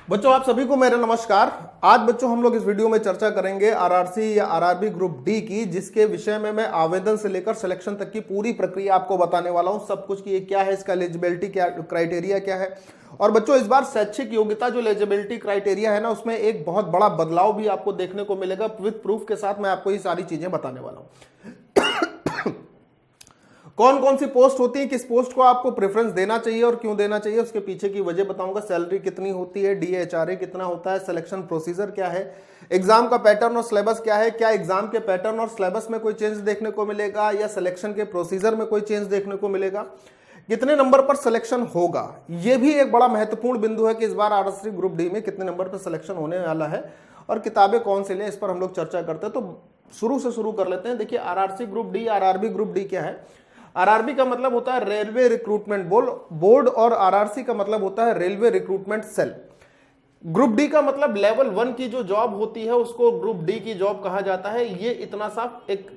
बच्चों आप सभी को मेरा नमस्कार। आज बच्चों हम लोग इस वीडियो में चर्चा करेंगे आरआरसी या आरआरबी ग्रुप डी की, जिसके विषय में मैं आवेदन से लेकर सिलेक्शन तक की पूरी प्रक्रिया आपको बताने वाला हूं। सब कुछ की ये क्या है, इसका एलिजिबिलिटी क्या क्राइटेरिया क्या है। और बच्चों इस बार शैक्षिक योग्यता जो एलिजिबिलिटी क्राइटेरिया है ना, उसमें एक बहुत बड़ा बदलाव भी आपको देखने को मिलेगा। विद प्रूफ के साथ मैं आपको ये सारी चीजें बताने वाला हूं। कौन कौन सी पोस्ट होती है, किस पोस्ट को आपको प्रेफरेंस देना चाहिए और क्यों देना चाहिए, उसके पीछे की वजह बताऊंगा। सैलरी कितनी होती है, डीएचआरए कितना होता है, सिलेक्शन प्रोसीजर क्या है, एग्जाम का पैटर्न और सिलेबस क्या है, क्या एग्जाम के पैटर्न और सिलेबस में कोई चेंज देखने को मिलेगा या सिलेक्शन के प्रोसीजर में कोई चेंज देखने को मिलेगा, कितने नंबर पर सिलेक्शन होगा। यह भी एक बड़ा महत्वपूर्ण बिंदु है कि इस बार आरआरसी ग्रुप डी में कितने नंबर पर सिलेक्शन होने वाला है और किताबें कौन सी लें, इस पर हम लोग चर्चा करते हैं। तो शुरू से शुरू कर लेते हैं। देखिए RRC group D, RRB group D क्या है। आरआरबी का मतलब होता है रेलवे रिक्रूटमेंट बोर्ड और आरआरसी का मतलब होता है railway recruitment cell. Group D का मतलब लेवल 1 की जो जॉब होती है उसको ग्रुप डी की जॉब कहा जाता है। ये इतना सा एक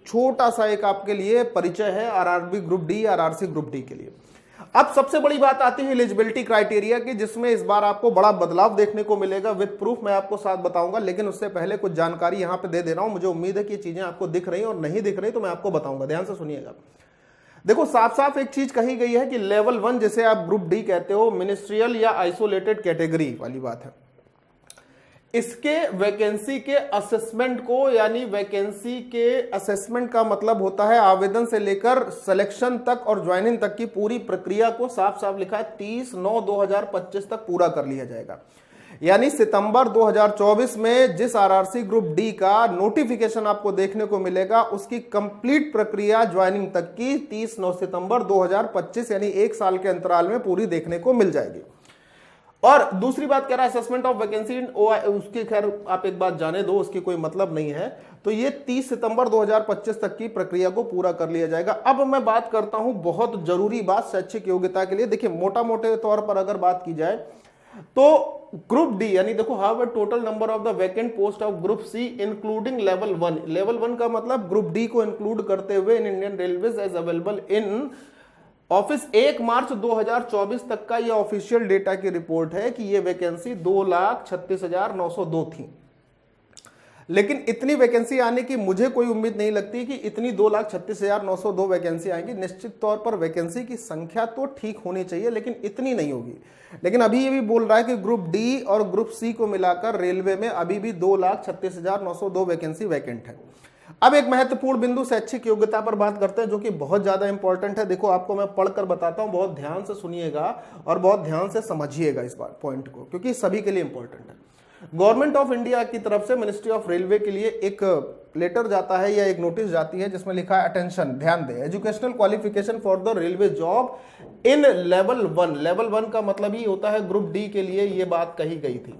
छोटा सा एक आपके लिए परिचय है RRB group D, RRC group D के लिए। अब सबसे बड़ी बात आती है एलिजिबिलिटी क्राइटेरिया की, जिसमें इस बार आपको बड़ा बदलाव देखने को मिलेगा। विद प्रूफ मैं आपको साथ बताऊंगा, लेकिन उससे पहले कुछ जानकारी यहां पे दे दे रहा हूं। मुझे उम्मीद है कि चीजें आपको दिख रही और नहीं दिख रही तो मैं आपको बताऊंगा, ध्यान से सुनिएगा। देखो साफ साफ एक चीज कही गई है कि लेवल 1 जिसे आप ग्रुप डी कहते हो, मिनिस्ट्रियल या आइसोलेटेड कैटेगरी वाली बात है, इसके वैकेंसी के असेसमेंट को, यानी वैकेंसी के असेसमेंट का मतलब होता है आवेदन से लेकर सिलेक्शन तक और ज्वाइनिंग तक की पूरी प्रक्रिया को साफ साफ लिखा है 30/9/2025 तक पूरा कर लिया जाएगा। यानी सितंबर 2024 में जिस आरआरसी ग्रुप डी का नोटिफिकेशन आपको देखने को मिलेगा, उसकी कंप्लीट प्रक्रिया ज्वाइनिंग तक की 30 सितंबर 2025 यानी एक साल के अंतराल में पूरी देखने को मिल जाएगी। और दूसरी बात कह रहा है असेसमेंट ऑफ वैकेंसी, उसकी खैर आप एक बात जाने दो, उसकी कोई मतलब नहीं है। तो ये 30 सितंबर 2025 तक की प्रक्रिया को पूरा कर लिया जाएगा। अब मैं बात करता हूं बहुत जरूरी बात शैक्षिक योग्यता के लिए। देखिए मोटा मोटे तौर पर अगर बात की जाए तो ग्रुप डी यानी देखो how total number of the vacant post of group C including level 1। Level 1 का मतलब ग्रुप डी को इंक्लूड करते हुए in Indian railways as available in office 1 March 2024 तक का ये ऑफिशियल डेटा की रिपोर्ट है कि ये वैकेंसी 2,36,902 थी। लेकिन इतनी वैकेंसी आने की मुझे कोई उम्मीद नहीं लगती कि इतनी 2,36,902 वैकेंसी आएंगी। निश्चित तौर पर वैकेंसी की संख्या तो ठीक होनी चाहिए, लेकिन इतनी नहीं होगी। लेकिन अभी ये भी बोल रहा है कि ग्रुप डी और ग्रुप सी को मिलाकर रेलवे में अभी भी 2,36,902 वैकेंसी वैकेंट है। अब एक महत्वपूर्ण बिंदु शैक्षिक योग्यता पर बात करते हैं, जो कि बहुत ज्यादा इंपॉर्टेंट है। देखो आपको मैं पढ़कर बताता हूं, बहुत ध्यान से सुनिएगा और बहुत ध्यान से समझिएगा इस बात पॉइंट को, क्योंकि सभी के लिए इंपॉर्टेंट है। गवर्नमेंट ऑफ इंडिया की तरफ से मिनिस्ट्री ऑफ रेलवे के लिए एक लेटर जाता है या एक नोटिस जाती है, जिसमें लिखा है अटेंशन, ध्यान दें, educational qualification for the railway job in level 1। Level 1 का मतलब ही होता है ग्रुप डी के लिए ये बात कही गई थी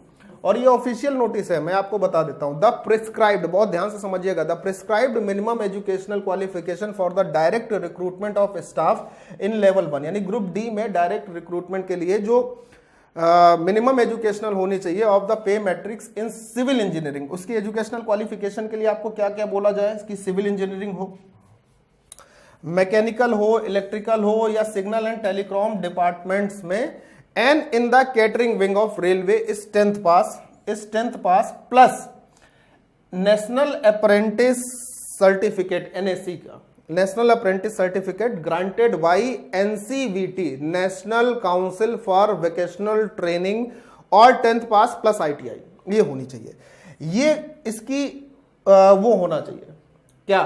और ये ऑफिशियल नोटिस है। मैं आपको बता देता हूं, द प्रिस्क्राइब्ड, बहुत ध्यान से समझिएगा, the prescribed minimum educational qualification for the direct recruitment of staff in level 1। यानी ग्रुप डी में डायरेक्ट रिक्रूटमेंट के लिए जो मिनिमम एजुकेशनल होनी चाहिए of the pay matrix in civil engineering, उसकी एजुकेशनल क्वालिफिकेशन के लिए आपको क्या क्या बोला जाए कि सिविल इंजीनियरिंग हो, मैकेनिकल हो, इलेक्ट्रिकल हो या सिग्नल एंड टेलीकॉम डिपार्टमेंट्स में, and in the catering wing of railway इस 10th pass plus national apprentice certificate, NSC का national apprentice certificate granted by NCVT, national council for vocational training, और 10th pass plus ITI, ये होनी चाहिए। ये इसकी वो होना चाहिए क्या,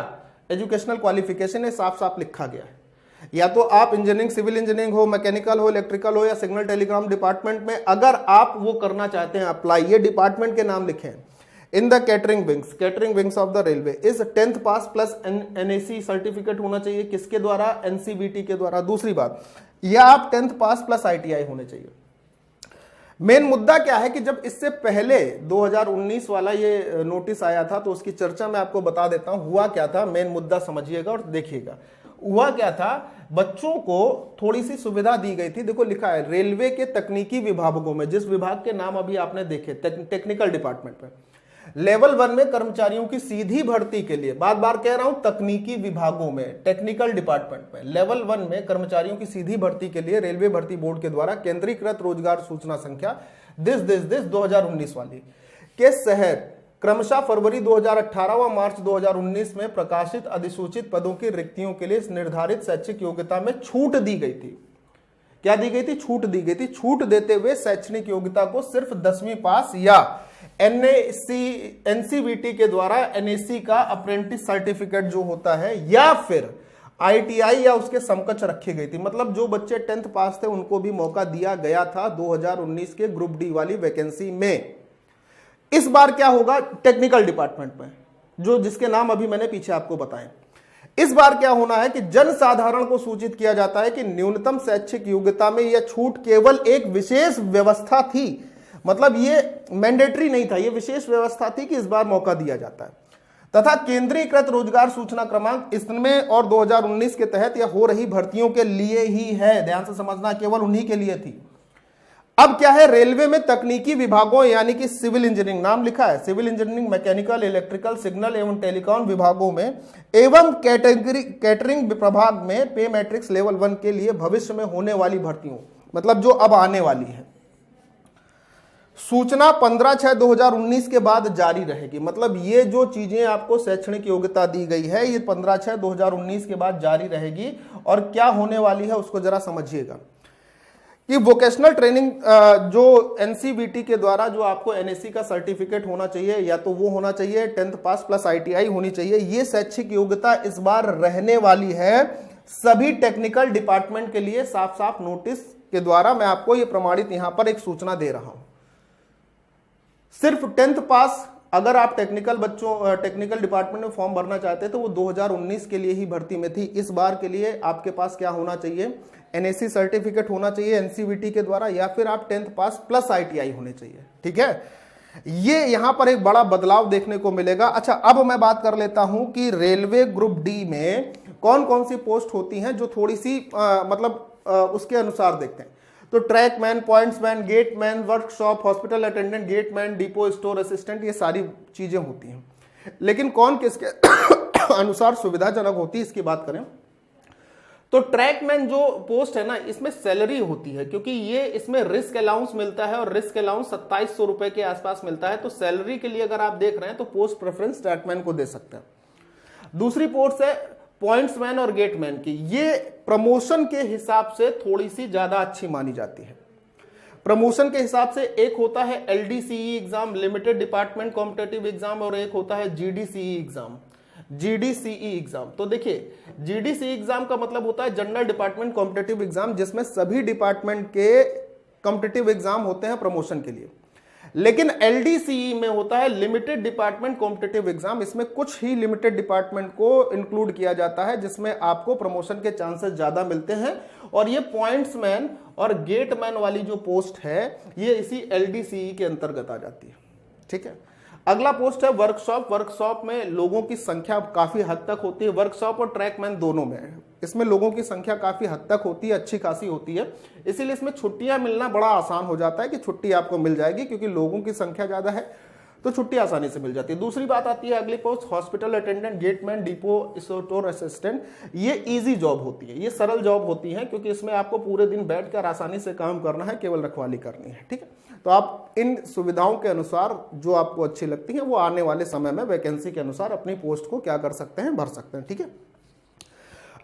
एजुकेशनल क्वालिफिकेशन है, साफ साफ लिखा गया है। या तो आप इंजीनियरिंग, सिविल इंजीनियरिंग हो, मैकेनिकल हो, इलेक्ट्रिकल हो या सिग्नल टेलीग्राम डिपार्टमेंट में अगर आप वो करना चाहते हैं अप्लाई, ये डिपार्टमेंट के नाम लिखे हैं, इन the catering wings of the railway is 10th pass plus NAC certificate होना चाहिए। किसके द्वारा, एनसीबीटी के द्वारा। दूसरी बात, या आप 10th पास प्लस आईटीआई होने चाहिए। मेन मुद्दा क्या है कि जब इससे पहले 2019 वाला ये नोटिस आया था तो उसकी चर्चा मैं आपको बता देता हूं, हुआ क्या था, मेन मुद्दा समझिएगा और देखिएगा। हुआ क्या था, बच्चों को थोड़ी सी सुविधा दी गई थी। देखो लिखा है रेलवे के तकनीकी विभागों में, जिस विभाग के नाम अभी आपने देखे टेक्निकल डिपार्टमेंट में, लेवल 1 में कर्मचारियों की सीधी भर्ती के लिए, बार बार कह रहा हूं तकनीकी विभागों में, टेक्निकल डिपार्टमेंट में, लेवल 1 में कर्मचारियों की सीधी भर्ती के लिए रेलवे भर्ती बोर्ड के द्वारा केंद्रीकृत रोजगार सूचना संख्या दिस 2019 वाली के शहर क्रमशः फरवरी 2018 व मार्च 2019 में प्रकाशित अधिसूचित पदों की रिक्तियों के लिए निर्धारित शैक्षिक योग्यता में छूट दी गई थी। क्या दी गई थी? छूट दी गई थी। छूट देते हुए शैक्षणिक योग्यता को सिर्फ 10वीं पास या एनसीवीटी के द्वारा एनएसी का अप्रेंटिस सर्टिफिकेट जो होता है या फिर आईटीआई या उसके समकक्ष रखी गई थी। मतलब जो बच्चे 10th पास थे उनको भी मौका दिया गया था 2019 के ग्रुप डी वाली वैकेंसी में। इस बार क्या होगा? टेक्निकल डिपार्टमेंट में, जो जिसके नाम अभी मैंने पीछे आपको बताए, इस बार क्या होना है कि जन साधारण को सूचित किया जाता है कि न्यूनतम शैक्षिक योग्यता में यह छूट केवल एक विशेष व्यवस्था थी। मतलब ये मैंडेटरी नहीं था, ये विशेष व्यवस्था थी कि इस बार मौका दिया जाता है। तथा केंद्रीकृत रोजगार सूचना क्रमांक इसमें और 2019 के तहत यह हो रही भर्तियों के लिए ही है। ध्यान से समझना, केवल उन्हीं के लिए थी। अब क्या है? रेलवे में तकनीकी विभागों यानी कि सिविल इंजीनियरिंग नाम लिखा है, civil engineering, mechanical, electrical, signal एवं टेलीकॉम विभागों में एवं कैटरिंग प्रभाग में पे मैट्रिक्स लेवल 1 के लिए भविष्य में होने वाली भर्तियों, मतलब जो अब आने वाली है, सूचना 15/6/2019 के बाद जारी रहेगी। मतलब ये जो चीजें आपको शैक्षणिक योग्यता दी गई है ये 15/6/2019 के बाद जारी रहेगी। और क्या होने वाली है उसको जरा समझिएगा कि वोकेशनल ट्रेनिंग जो एनसीवीटी के द्वारा जो आपको एनएसी का सर्टिफिकेट होना चाहिए, या तो वो होना चाहिए 10th पास प्लस आईटीआई होनी चाहिए। ये शैक्षिक योग्यता इस बार रहने वाली है सभी टेक्निकल डिपार्टमेंट के लिए। साफ साफ नोटिस के द्वारा मैं आपको ये प्रमाणित यहां पर एक सूचना दे रहा हूं। सिर्फ 10th पास अगर आप टेक्निकल डिपार्टमेंट में फॉर्म भरना चाहते हैं तो वो 2019 के लिए ही भर्ती में थी। इस बार के लिए आपके पास क्या होना चाहिए? एनएससी सर्टिफिकेट होना चाहिए एनसीवीटी के द्वारा, या फिर आप 10th पास प्लस आईटीआई होने चाहिए। ठीक है, ये यहां पर एक बड़ा बदलाव देखने को मिलेगा। अच्छा, अब मैं बात कर लेता हूं कि रेलवे ग्रुप डी में कौन कौन सी पोस्ट होती हैं, जो थोड़ी सी उसके अनुसार देखते हैं। तो trackman, pointsman, gateman, workshop, hospital attendant, gateman, depot store assistant, ये सारी चीजें होती हैं। लेकिन कौन किसके अनुसार सुविधाजनक होती है इसकी बात करें तो ट्रैकमैन जो पोस्ट है ना, इसमें सैलरी होती है, क्योंकि ये इसमें रिस्क अलाउंस मिलता है और रिस्क अलाउंस 2700 रुपए के आसपास मिलता है। तो सैलरी के लिए अगर आप देख रहे हैं तो पोस्ट प्रेफरेंस ट्रैकमैन को दे सकते हैं। दूसरी पोस्ट है पॉइंट्समैन और गेटमैन की, ये प्रमोशन के हिसाब से थोड़ी सी ज्यादा अच्छी मानी जाती है। प्रमोशन के हिसाब से एक होता है LDCE exam, limited department competitive exam, और एक होता है जीडीसीई एग्जाम। जीडीसीई एग्जाम, तो देखिए जीडीसीई एग्जाम का मतलब होता है जनरल डिपार्टमेंट कॉम्पिटिटिव एग्जाम, जिसमें सभी डिपार्टमेंट के कॉम्पिटिटिव एग्जाम होते हैं प्रमोशन के लिए। लेकिन एलडीसीई में होता है लिमिटेड डिपार्टमेंट कॉम्पिटिटिव एग्जाम, इसमें कुछ ही लिमिटेड डिपार्टमेंट को इंक्लूड किया जाता है, जिसमें आपको प्रमोशन के चांसेस ज्यादा मिलते हैं। और ये पॉइंट्समैन और गेटमैन वाली जो पोस्ट है ये इसी एलडीसीई के अंतर्गत आ जाती है। ठीक है, अगला पोस्ट है वर्कशॉप। वर्कशॉप में लोगों की संख्या काफी हद तक होती है, वर्कशॉप और ट्रैकमैन दोनों में इसमें लोगों की संख्या काफी हद तक होती है, अच्छी खासी होती है। इसीलिए इसमें छुट्टियां मिलना बड़ा आसान हो जाता है कि छुट्टी आपको मिल जाएगी, क्योंकि लोगों की संख्या ज्यादा है तो छुट्टी आसानी से मिल जाती है। दूसरी बात आती है अगली post hospital attendant, gateman, depot store assistant. ये इजी जॉब होती है, ये सरल जॉब होती है, क्योंकि इसमें आपको पूरे दिन बैठकर आसानी से काम करना है, केवल रखवाली करनी है। ठीक है, तो आप इन सुविधाओं के अनुसार जो आपको अच्छी लगती है वो आने वाले समय में वैकेंसी के अनुसार अपनी पोस्ट को क्या कर सकते हैं, भर सकते हैं। ठीक है,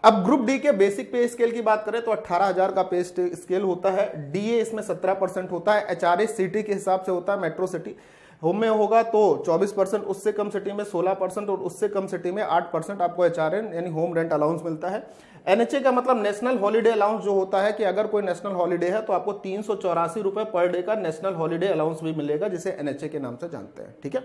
अब ग्रुप डी के बेसिक पे स्केल की बात करें तो 18,000 का पे स्केल होता है। डीए इसमें 17% होता है। एचआरए सिटी के हिसाब से होता है, मेट्रो सिटी होम में होगा तो 24%, उससे कम सिटी में 16% और उससे कम सिटी में 8% आपको एचआरए यानी होम रेंट अलाउंस मिलता है। एनएचए का मतलब नेशनल हॉलीडे अलाउंस जो होता है कि अगर कोई नेशनल हॉलीडे है तो आपको 384 रुपए पर डे का नेशनल हॉलीडे अलाउंस भी मिलेगा, जिसे एनएचए के नाम से जानते हैं। ठीक है,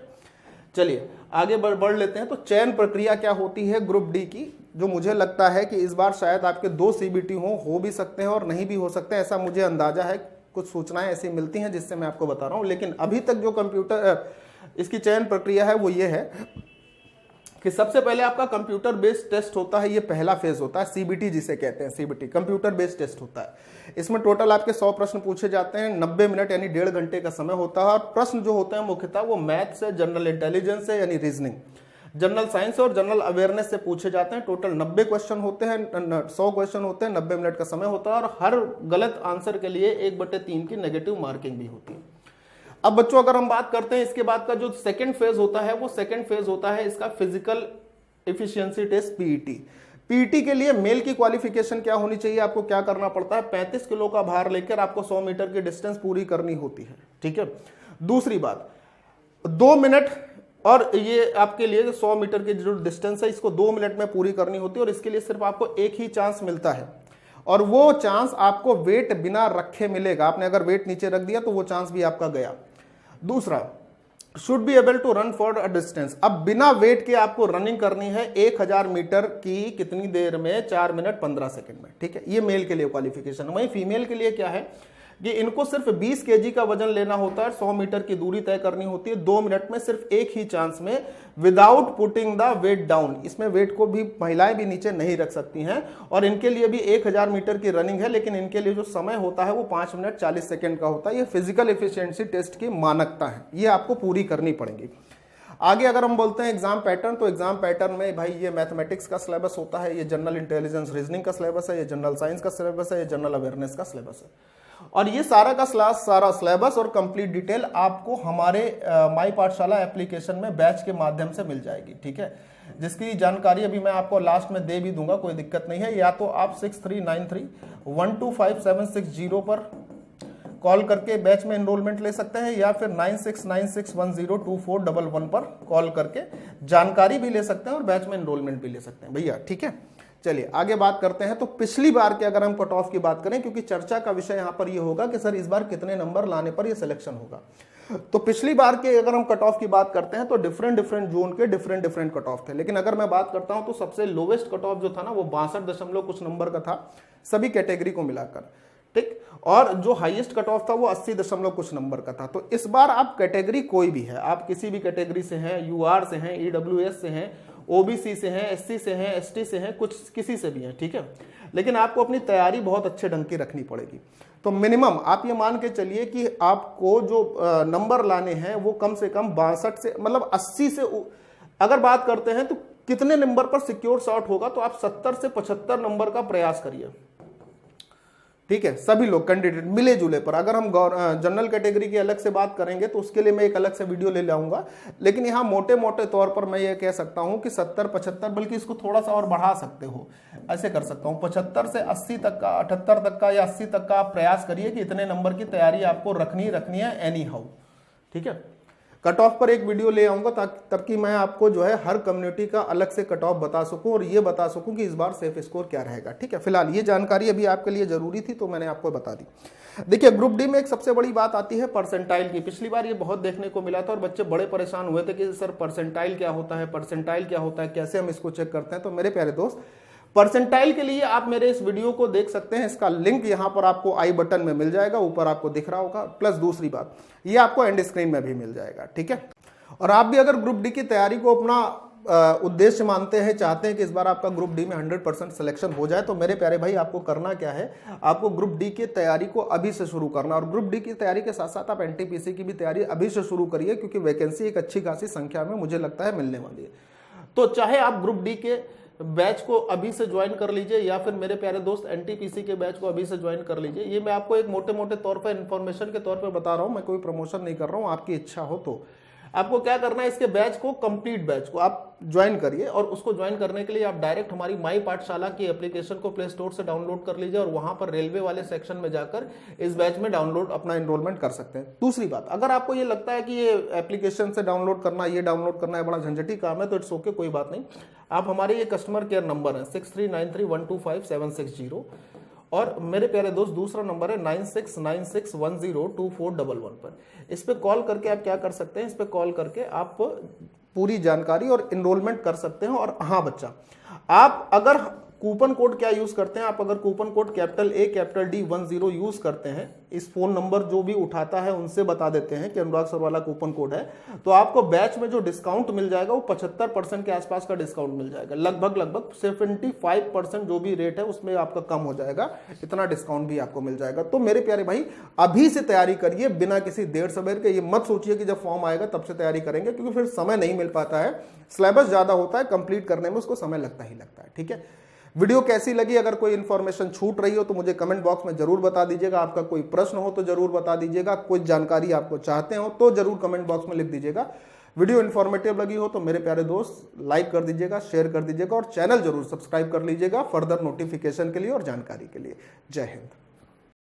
चलिए आगे बढ़ लेते हैं। तो चयन प्रक्रिया क्या होती है ग्रुप डी की, जो मुझे लगता है कि इस बार शायद आपके 2 सीबीटी हो भी सकते हैं और नहीं भी हो सकते हैं, ऐसा मुझे अंदाजा है। कुछ सूचनाएं ऐसी मिलती हैं जिससे मैं आपको बता रहा हूं। लेकिन अभी तक जो कंप्यूटर इसकी चयन प्रक्रिया है वो ये है कि सबसे पहले आपका कंप्यूटर बेस्ड टेस्ट होता है, ये पहला फेज होता है, सीबीटी जिसे कहते हैं, सीबीटी कंप्यूटर बेस्ड टेस्ट होता है। इसमें टोटल आपके 100 प्रश्न पूछे जाते हैं, 90 मिनट यानी 1.5 घंटे का समय होता है। और प्रश्न जो होते हैं मुख्यतः वो मैथ से, जनरल इंटेलिजेंस से यानी रीजनिंग, जनरल साइंस और जनरल अवेयरनेस से पूछे जाते हैं। टोटल 90 क्वेश्चन होते हैं, 100 क्वेश्चन होते हैं, 90 मिनट का समय होता है और हर गलत आंसर के लिए 1/3 की नेगेटिव मार्किंग भी होती है। अब बच्चों अगर हम बात करते हैं इसके बाद का जो सेकंड फेज होता है, वो सेकंड फेज होता है इसका physical efficiency test, PET. PET के लिए मेल की क्वालिफिकेशन क्या होनी चाहिए, आपको क्या करना पड़ता है, 35 किलो का भार लेकर आपको 100 मीटर की डिस्टेंस पूरी करनी होती है, ठीक है। दूसरी बात, 2 मिनट, और ये आपके लिए 100 मीटर की जो डिस्टेंस है इसको 2 मिनट में पूरी करनी होती है, और इसके लिए सिर्फ आपको एक ही चांस मिलता है, और वो चांस आपको वेट बिना रखे मिलेगा। आपने अगर वेट नीचे रख दिया तो वो चांस भी आपका गया। दूसरा, should be able to run for a distance. अब बिना वेट के आपको रनिंग करनी है 1000 मीटर की कितनी देर में, 4 मिनट 15 सेकंड में, ठीक है। ये मेल के लिए क्वालिफिकेशन। वहीं फीमेल के लिए क्या है कि इनको सिर्फ 20 केजी का वजन लेना होता है, 100 मीटर की दूरी तय करनी होती है 2 मिनट में, सिर्फ एक ही चांस में, without putting the weight down. इसमें वेट को भी महिलाएं भी नीचे नहीं रख सकती हैं, और इनके लिए भी 1000 मीटर की रनिंग है, लेकिन इनके लिए जो समय होता है वो 5 मिनट 40 सेकंड का होता है। ये फिजिकल एफिशिएंसी टेस्ट की मानकता है, ये आपको पूरी करनी पड़ेगी। आगे अगर हम बोलते हैं एग्जाम पैटर्न, तो एग्जाम पैटर्न में भाई ये मैथमेटिक्स का सिलेबस होता है, ये जनरल इंटेलिजेंस रीजनिंग का सिलेबस है, ये जनरल साइंस का सिलेबस है, ये जनरल अवेयरनेस का सिलेबस है, और ये सारा का सारा सिलेबस और कंप्लीट डिटेल आपको हमारे माई पाठशाला एप्लीकेशन में बैच के माध्यम से मिल जाएगी, ठीक है। जिसकी जानकारी अभी मैं आपको लास्ट में दे भी दूंगा, कोई दिक्कत नहीं है। या तो आप 6393125760 पर कॉल करके बैच में एनरोलमेंट ले सकते हैं, या फिर 9696102411 पर कॉल करके जानकारी भी ले सकते हैं और बैच में एनरोलमेंट भी ले सकते हैं भैया, ठीक है। चलिए आगे बात करते हैं। तो पिछली बार के अगर हम कट ऑफ की बात करें, क्योंकि चर्चा का विषय यहां पर यह होगा कि सर इस बार कितने नंबर लाने पर यह सिलेक्शन होगा, तो पिछली बार के अगर हम कट ऑफ की बात करते हैं तो डिफरेंट जोन के डिफरेंट कट ऑफ थे। लेकिन अगर मैं बात करता हूं तो सबसे लोवेस्ट कट ऑफ जो था ना वो 62 कुछ नंबर का था सभी कैटेगरी को मिलाकर, ठीक। और जो हाईएस्ट कट ऑफ था वो 80 कुछ नंबर का था। तो इस बार आप कैटेगरी कोई भी है, आप किसी भी कैटेगरी से हैं, यूआर से हैं, ईडब्ल्यूएस से हैं, ओबीसी से हैं, एससी से हैं, एसटी से हैं, कुछ किसी से भी हैं, ठीक है। लेकिन आपको अपनी तैयारी बहुत अच्छे ढंग की रखनी पड़ेगी। तो मिनिमम आप ये मान के चलिए कि आपको जो नंबर लाने हैं वो कम से कम 62 से मतलब 80 से, अगर बात करते हैं तो कितने नंबर पर सिक्योर शॉट होगा, तो आप 70 से 75 नंबर का प्रयास करिए, ठीक है। सभी लोग कैंडिडेट मिले जुले पर। अगर हम जनरल कैटेगरी की अलग से बात करेंगे तो उसके लिए मैं एक अलग से वीडियो ले लाऊंगा, लेकिन यहाँ मोटे मोटे तौर पर मैं ये कह सकता हूँ कि 70-75, बल्कि इसको थोड़ा सा और बढ़ा सकते हो, ऐसे कर सकता हूँ 75 से 80 तक का, 78 तक का या 80 तक का आप प्रयास करिए कि इतने नंबर की तैयारी आपको रखनी है एनी हाउ, ठीक है। कट ऑफ पर एक वीडियो ले आऊंगा ताकि मैं आपको जो है हर कम्युनिटी का अलग से कट ऑफ बता सकूं और ये बता सकूं कि इस बार सेफ स्कोर क्या रहेगा, ठीक है। फिलहाल ये जानकारी अभी आपके लिए जरूरी थी तो मैंने आपको बता दी। देखिए ग्रुप डी में एक सबसे बड़ी बात आती है परसेंटाइल की। पिछली बार ये बहुत देखने को मिला था और बच्चे बड़े परेशान हुए थे कि सर परसेंटाइल क्या होता है, परसेंटाइल क्या होता है, कैसे हम इसको चेक करते हैं। तो मेरे प्यारे दोस्त, परसेंटाइल के लिए आप मेरे इस वीडियो को देख सकते हैं, इसका लिंक यहां पर आपको आई बटन में मिल जाएगा, ऊपर आपको दिख रहा होगा। प्लस दूसरी बात, ये आपको एंड स्क्रीन में भी मिल जाएगा, ठीक है। और आप भी अगर ग्रुप डी की तैयारी को अपना उद्देश्य मानते हैं, चाहते हैं कि इस बार आपका ग्रुप डी में 100% सिलेक्शन हो जाए, तो मेरे प्यारे भाई आपको करना क्या है, आपको ग्रुप डी की तैयारी को अभी से शुरू करना। और ग्रुप डी की तैयारी के साथ साथ आप एनटीपीसी की भी तैयारी अभी से शुरू करिए, क्योंकि वैकेंसी एक अच्छी खासी संख्या में मुझे लगता है मिलने वाली है। तो चाहे आप ग्रुप डी के बैच को अभी से ज्वाइन कर लीजिए या फिर मेरे प्यारे दोस्त एनटीपीसी के बैच को अभी से ज्वाइन कर लीजिए। ये मैं आपको एक मोटे मोटे तौर पर इन्फॉर्मेशन के तौर पर बता रहा हूं, मैं कोई प्रमोशन नहीं कर रहा हूं। आपकी इच्छा हो तो आपको क्या करना है, इसके बैच को, कंप्लीट बैच को आप ज्वाइन करिए। और उसको ज्वाइन करने के लिए आप डायरेक्ट हमारी माई पाठशाला की एप्लीकेशन को प्ले स्टोर से डाउनलोड कर लीजिए और वहां पर रेलवे वाले सेक्शन में जाकर इस बैच में डाउनलोड अपना एनरोलमेंट कर सकते हैं। दूसरी बात, अगर आपको ये लगता है कि ये एप्लीकेशन से डाउनलोड करना, ये डाउनलोड करना है बड़ा झंझटी काम है, तो इट्स ओके, कोई बात नहीं। आप हमारे ये कस्टमर केयर नंबर है 6393125760 और मेरे प्यारे दोस्त दूसरा नंबर है 9696102411 पर। इस पे कॉल करके आप क्या कर सकते हैं, इस पे कॉल करके आप पूरी जानकारी और एनरोलमेंट कर सकते हैं। और हाँ बच्चा, आप अगर कूपन कोड क्या यूज करते हैं, आप अगर coupon code capital A capital D 10 use करते हैं, इस फोन नंबर जो भी उठाता है उनसे बता देते हैं कि अनुराग सर वाला कूपन कोड है, तो आपको बैच में जो डिस्काउंट मिल जाएगा वो 75% के आसपास का डिस्काउंट मिल जाएगा। लगभग 75% जो भी रेट है उसमें आपका कम हो जाएगा, इतना डिस्काउंट भी आपको मिल जाएगा। तो मेरे प्यारे भाई अभी से तैयारी करिए, बिना किसी देर सवेर के। ये मत सोचिए कि जब फॉर्म आएगा तब से तैयारी करेंगे, क्योंकि फिर समय नहीं मिल पाता है, सिलेबस ज्यादा होता है, कंप्लीट करने में उसको समय लगता ही लगता है, ठीक है। वीडियो कैसी लगी, अगर कोई इंफॉर्मेशन छूट रही हो तो मुझे कमेंट बॉक्स में जरूर बता दीजिएगा। आपका कोई प्रश्न हो तो जरूर बता दीजिएगा, कोई जानकारी आपको चाहते हो तो जरूर कमेंट बॉक्स में लिख दीजिएगा। वीडियो इन्फॉर्मेटिव लगी हो तो मेरे प्यारे दोस्त लाइक कर दीजिएगा, शेयर कर दीजिएगा और चैनल जरूर सब्सक्राइब कर लीजिएगा फर्दर नोटिफिकेशन के लिए और जानकारी के लिए। जय हिंद।